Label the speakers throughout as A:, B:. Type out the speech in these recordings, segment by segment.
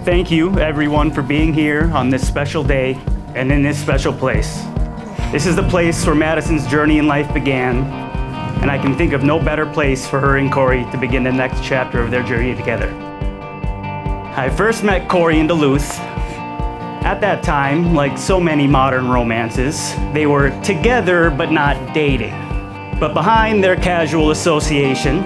A: Thank you, everyone, for being here on this special day and in this special place. This is the place where Madison's journey in life began, and I can think of no better place for her and Corey to begin the next chapter of their journey together. I first met Corey in Duluth. At that time, like so many modern romances, they were together but not dating. But behind their casual association,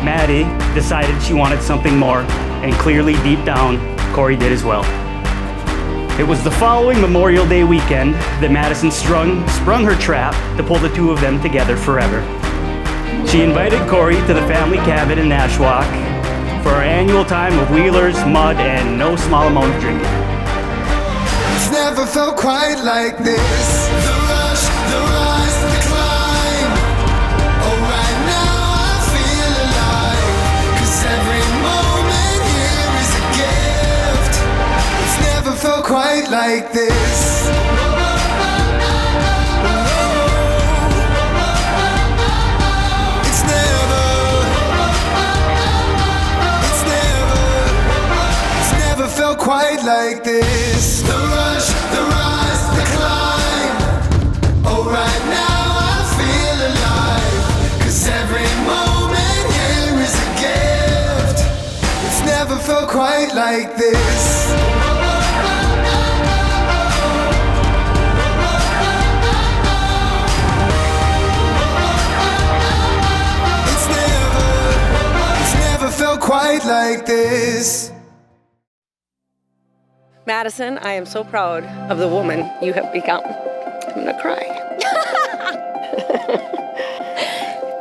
A: Maddie decided she wanted something more, and clearly deep down, Corey did as well. It was the following Memorial Day weekend that Madison sprung her trap to pull the two of them together forever. She invited Corey to the family cabin in Nashwauk for our annual time of wheelers, mud, and no small amount of drinking.
B: It's never felt quite like this. The rush, the rise, the climb. Oh, right now I feel alive. 'Cause every moment here is a gift. It's never felt quite like this. Quite like this. The rush, the rise, the climb. Oh, right now I feel alive. 'Cause every moment here is a gift. It's never felt quite like this. It's never felt quite like this.
C: Madison, I am so proud of the woman you have become. I'm gonna cry.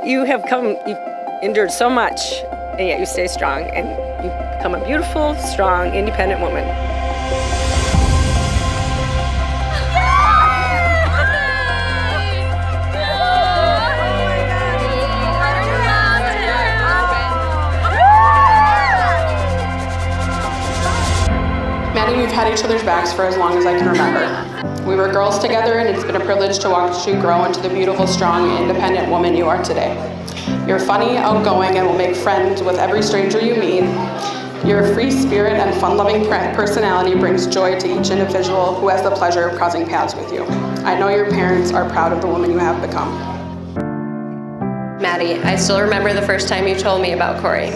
C: You've endured so much, and yet you stay strong, and you've become a beautiful, strong, independent woman.
D: Maddie, we've had each other's backs for as long as I can remember. We were girls together, and it's been a privilege to watch you grow into the beautiful, strong, independent woman you are today. You're funny, outgoing, and will make friends with every stranger you meet. Your free spirit and fun-loving personality brings joy to each individual who has the pleasure of crossing paths with you. I know your parents are proud of the woman you have become.
E: Maddie, I still remember the first time you told me about Corey.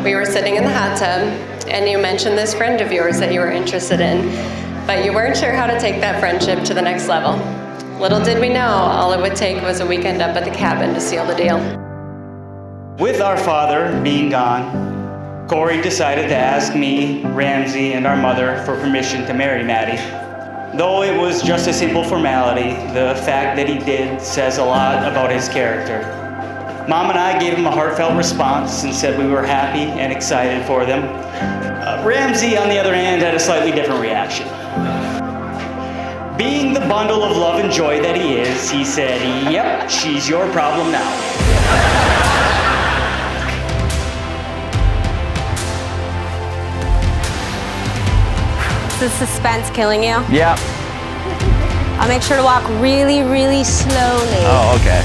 E: We were sitting in the hot tub, and you mentioned this friend of yours that you were interested in, but you weren't sure how to take that friendship to the next level. Little did we know, all it would take was a weekend up at the cabin to seal the deal.
A: With our father being gone, Corey decided to ask me, Ramsey, and our mother for permission to marry Maddie. Though it was just a simple formality, the fact that he did says a lot about his character. Mom and I gave him a heartfelt response and said we were happy and excited for them. Ramsey, on the other hand, had a slightly different reaction. Being the bundle of love and joy that he is, he said, "Yep, she's your problem now."
F: Is the suspense killing you?
G: Yeah.
F: I'll make sure to walk really, really slowly.
G: Oh, okay.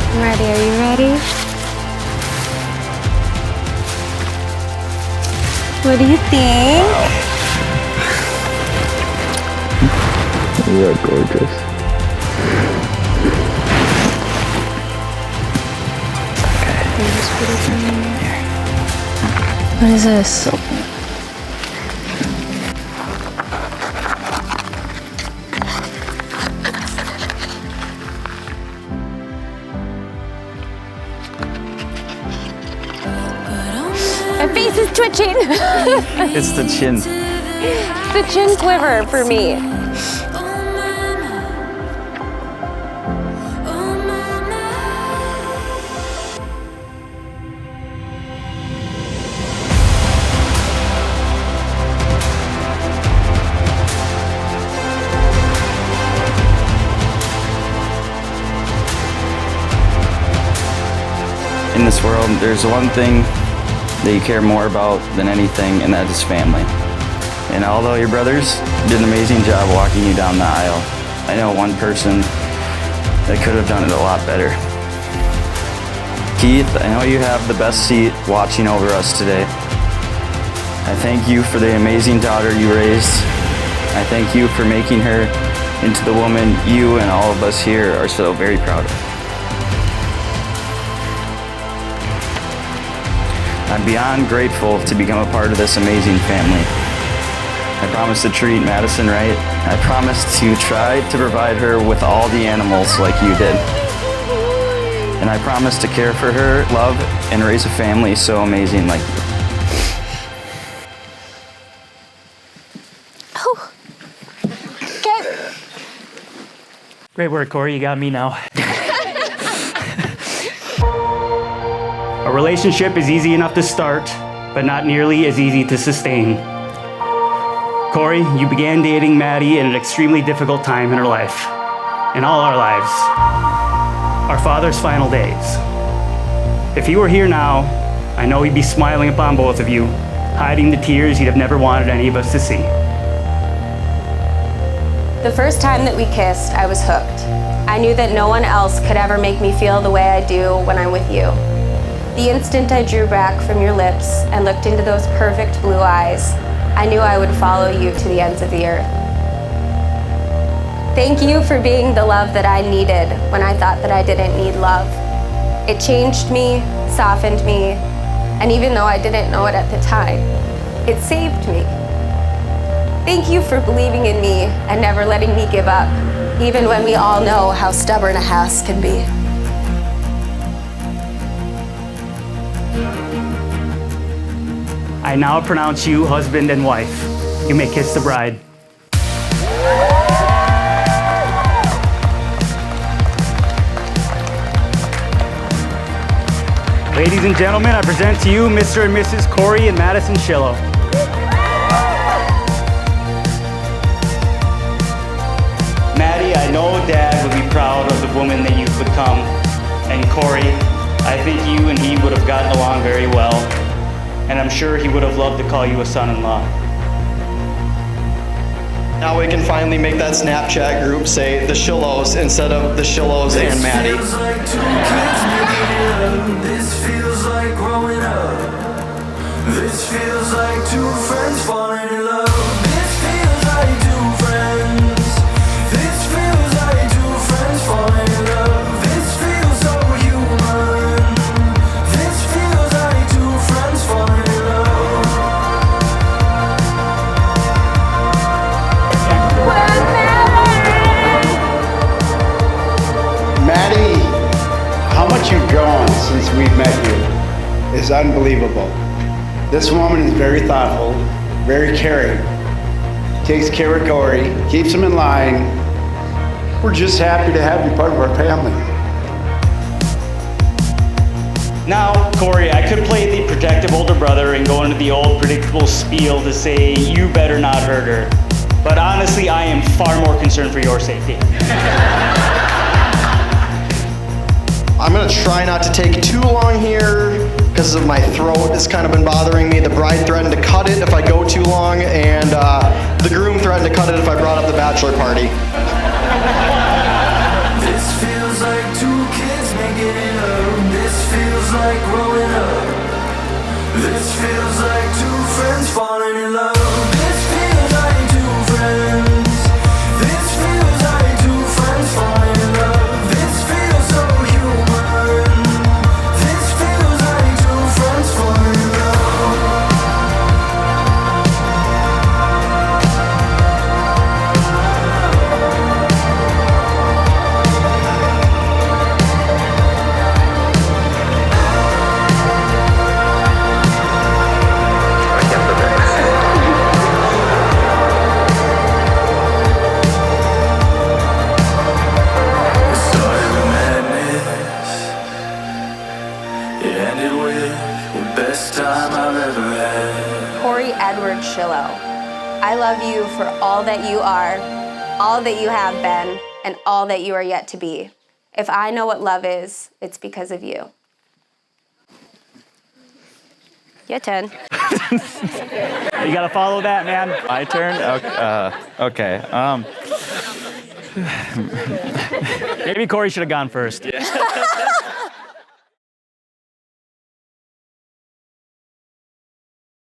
F: I'm ready. Are you ready? What do you think?
G: Wow. You're gorgeous.
F: What is this? My face is twitching.
G: It's the chin.
F: It's the chin quiver for me.
G: In this world, there's one thing that you care more about than anything, and that is family. And although your brothers did an amazing job walking you down the aisle, I know one person that could have done it a lot better. Keith, I know you have the best seat watching over us today. I thank you for the amazing daughter you raised. I thank you for making her into the woman you and all of us here are so very proud of. I'm beyond grateful to become a part of this amazing family. I promise to treat Madison right. I promise to try to provide her with all the animals like you did. And I promise to care for her, love, and raise a family so amazing like you.
F: Oh. Okay.
A: Great work, Corey. You got me now. A relationship is easy enough to start, but not nearly as easy to sustain. Corey, you began dating Maddie at an extremely difficult time in her life, in all our lives, our father's final days. If he were here now, I know he'd be smiling upon both of you, hiding the tears he'd have never wanted any of us to see.
F: The first time that we kissed, I was hooked. I knew that no one else could ever make me feel the way I do when I'm with you. The instant I drew back from your lips and looked into those perfect blue eyes, I knew I would follow you to the ends of the earth. Thank you for being the love that I needed when I thought that I didn't need love. It changed me, softened me, and even though I didn't know it at the time, it saved me. Thank you for believing in me and never letting me give up, even when we all know how stubborn a house can be.
A: I now pronounce you husband and wife. You may kiss the bride. Ladies and gentlemen, I present to you Mr. and Mrs. Corey and Madison Schillo. Maddie, I know Dad would be proud of the woman that you've become. And Corey, I think you and he would have gotten along very well. And I'm sure he would have loved to call you a son-in-law.
H: Now we can finally make that Snapchat group say the Schillos instead of the Schillos and Maddie.
B: This feels like two kids making love. This feels like growing up. This feels like two friends falling in love. This feels like two friends. This feels like two friends falling in love. This feels so human. This feels like two friends falling in love.
I: Maddie, how much you've grown since we've met you is unbelievable. This woman is very thoughtful, very caring, takes care of Corey, keeps him in line. We're just happy to have you part of our family.
A: Now, Corey, I could play the protective older brother and go into the old predictable spiel to say, you better not hurt her. But honestly, I am far more concerned for your safety.
H: I'm gonna try not to take too long here because of my throat. It's kind of been bothering me. The bride threatened to cut it if I go too long, and the groom threatened to cut it if I brought up the bachelor party.
B: This feels like two kids making love. This feels like growing up. This feels like two friends falling in love. This feels like two friends. This feels like two friends falling in love. This feels so human. This feels like two friends falling in love.
F: Schillo. I love you for all that you are, all that you have been, and all that you are yet to be. If I know what love is, it's because of you. Your turn.
A: You gotta follow that, man.
G: My turn? Okay.
A: Maybe Corey should have gone first.